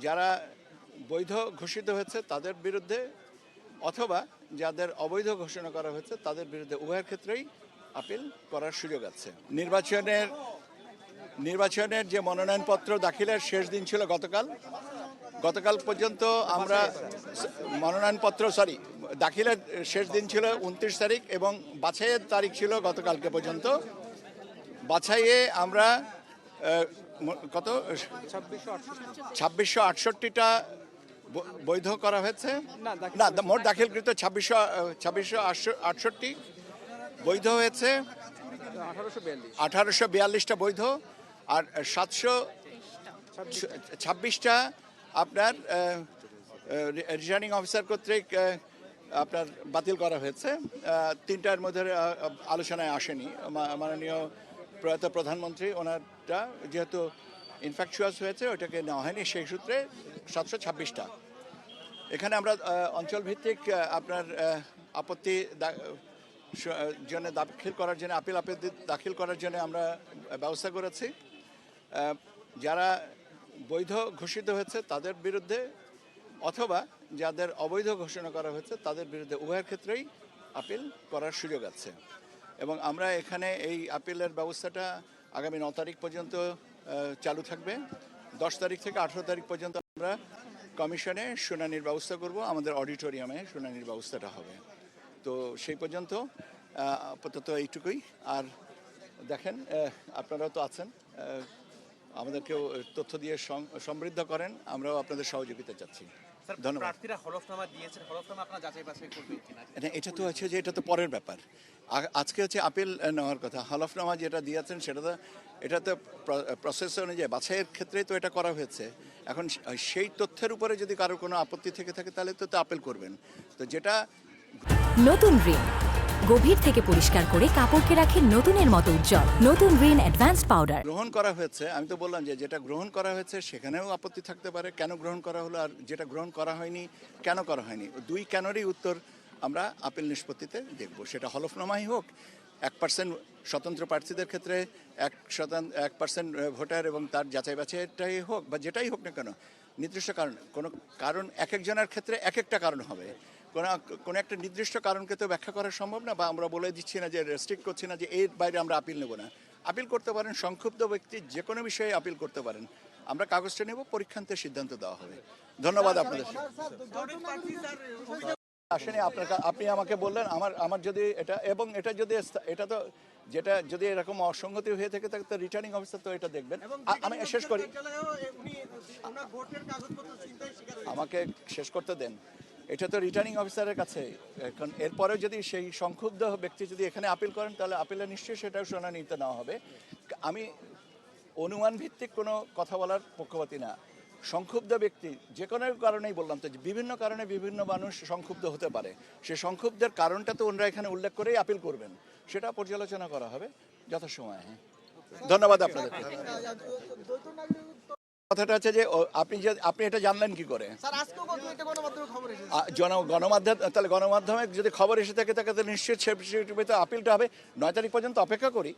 যারা বৈধ ঘোষিত হয়েছে তাদের বিরুদ্ধে অথবা যাদের অবৈধ ঘোষণা করা হয়েছে তাদের বিরুদ্ধে উভয়ের ক্ষেত্রেই আপিল করার সুযোগ আছে। নির্বাচনের যে মনোনয়নপত্র দাখিলের শেষ দিন ছিল গতকাল পর্যন্ত আমরা দাখিলের শেষ দিন ছিল 29 তারিখ এবং বাছাইয়ের তারিখ ছিল গতকালকে পর্যন্ত। বাছাইয়ে আমরা কত 2668টা বৈধ করা হয়েছে, না মোট দাখিলকৃত 2668 বৈধ হয়েছে, 1842টা বৈধ আর 726টা আপনার রিটার্নিং অফিসার কর্তৃক আপনার বাতিল করা হয়েছে। তিনটার মধ্যে আলোচনায় আসেনি। মাননীয় প্রয়াত প্রধানমন্ত্রী ওনারটা যেহেতু ইনফ্যাকচুয়াস হয়েছে ওইটাকে নেওয়া হয়নি, সেই সূত্রে 726টা। এখানে আমরা অঞ্চলভিত্তিক আপনার আপত্তি জন্য দাখিল করার জন্য আপিল দাখিল করার জন্য আমরা ব্যবস্থা করেছি। যারা বৈধ ঘোষিত হয়েছে তাদের বিরুদ্ধে অথবা যাদের অবৈধ ঘোষণা করা হয়েছে তাদের বিরুদ্ধে উভয়ের ক্ষেত্রেই আপিল করার সুযোগ আছে। এবং আমরা এখানে এই আপিলের ব্যবস্থাটা আগামী 9 তারিখ পর্যন্ত চালু থাকবে। 10 তারিখ থেকে 18 তারিখ পর্যন্ত আমরা কমিশনে শুনানির ব্যবস্থা করব, আমাদের অডিটোরিয়ামে শুনানির ব্যবস্থাটা হবে। তো সেই পর্যন্ত আপাতত এইটুকুই। আর দেখেন আপনারাও তো আছেন, আমাদেরকেও তথ্য দিয়ে সমৃদ্ধ করেন, আমরাও আপনাদের সহযোগিতা চাচ্ছি। ধন্যবাদ। এটা তো আছে যে এটা তো পরের ব্যাপার। আজকে হচ্ছে আপিল নেওয়ার কথা। হলফনামা যেটা দিয়েছেন এটা তো প্রসেস অনুযায়ী বাছাইয়ের ক্ষেত্রেই তো এটা করা হয়েছে। এখন সেই তথ্যের উপরে যদি কারোর কোনো আপত্তি থেকে থাকে তাহলে তো আপিল করবেন। তো যেটা নতুন রিন গভীর থেকে পরিষ্কার করে কাপড়কে রাখে নতুনের মতো উজ্জ্বল। নতুন রিন অ্যাডভান্সড পাউডার গ্রহণ করা হয়েছে, আমি তো বললাম যে যেটা গ্রহণ করা হয়েছে সেখানেও আপত্তি থাকতে পারে, কেন গ্রহণ করা হলো, আর যেটা গ্রহণ করা হয়নি কেন করা হয়নি। দুই কেনরই উত্তর আমরা আপিল নিষ্পত্তিতে দেখব। সেটা হলফনামাই হোক, 1% স্বতন্ত্র প্রার্থীদের ক্ষেত্রে 1% ভোটার এবং তার যাচাই বাছাইটাই হোক বা যেটাই হোক না কেন, নির্দিষ্ট কারণ এক একজনের ক্ষেত্রে এক একটা কারণ হবে। কোনো একটা নির্দিষ্ট কারণকে তো ব্যাখ্যা করা সম্ভব না, বা আমরা বলে দিচ্ছি না যে রেস্ট্রিক্ট করছি না যে এর বাইরে আমরা আপিল নেব না। আপিল করতে পারেন, সংক্ষুব্ধ ব্যক্তি যে কোনো বিষয়ে আপিল করতে পারেন। আমরা কাগজটা নেব, পরীক্ষান্তে সিদ্ধান্ত দেওয়া হবে। ধন্যবাদ আপনাদের। আসেনি আপনি আমাকে বললেন আমার যদি এটা এবং এটা যদি এটা তো যেটা যদি এরকম অসঙ্গতি হয়ে থাকে তো রিটার্নিং অফিসার তো এটা দেখবেন। আমি শেষ করি, আমাকে শেষ করতে দেন। এটা তো রিটার্নিং অফিসারের কাছে। এখন এরপরেও যদি সেই সংক্ষুব্ধ ব্যক্তি যদি এখানে আপিল করেন তাহলে আপিলে নিশ্চয়ই সেটাও শুনানিতে নেওয়া হবে। আমি অনুমান ভিত্তিক কোনো কথা বলার পক্ষপাতী না। সংক্ষুব্ধ ব্যক্তি যে কোনো কারণেই বললাম তো, বিভিন্ন কারণে বিভিন্ন মানুষ সংক্ষুব্ধ হতে পারে। সেই সংক্ষুব্ধের কারণটা তো ওনারা এখানে উল্লেখ করেই আপিল করবেন, সেটা পর্যালোচনা করা হবে যথাসময়ে। হ্যাঁ, ধন্যবাদ আপনাদেরকে। কথাটা হচ্ছে যে আপনি এটা জানলেন কি করে? গণমাধ্যম, তাহলে গণমাধ্যমে যদি খবর এসে থাকে তাহলে নিশ্চয়ই আপিলটা হবে। 9 তারিখ পর্যন্ত অপেক্ষা করি।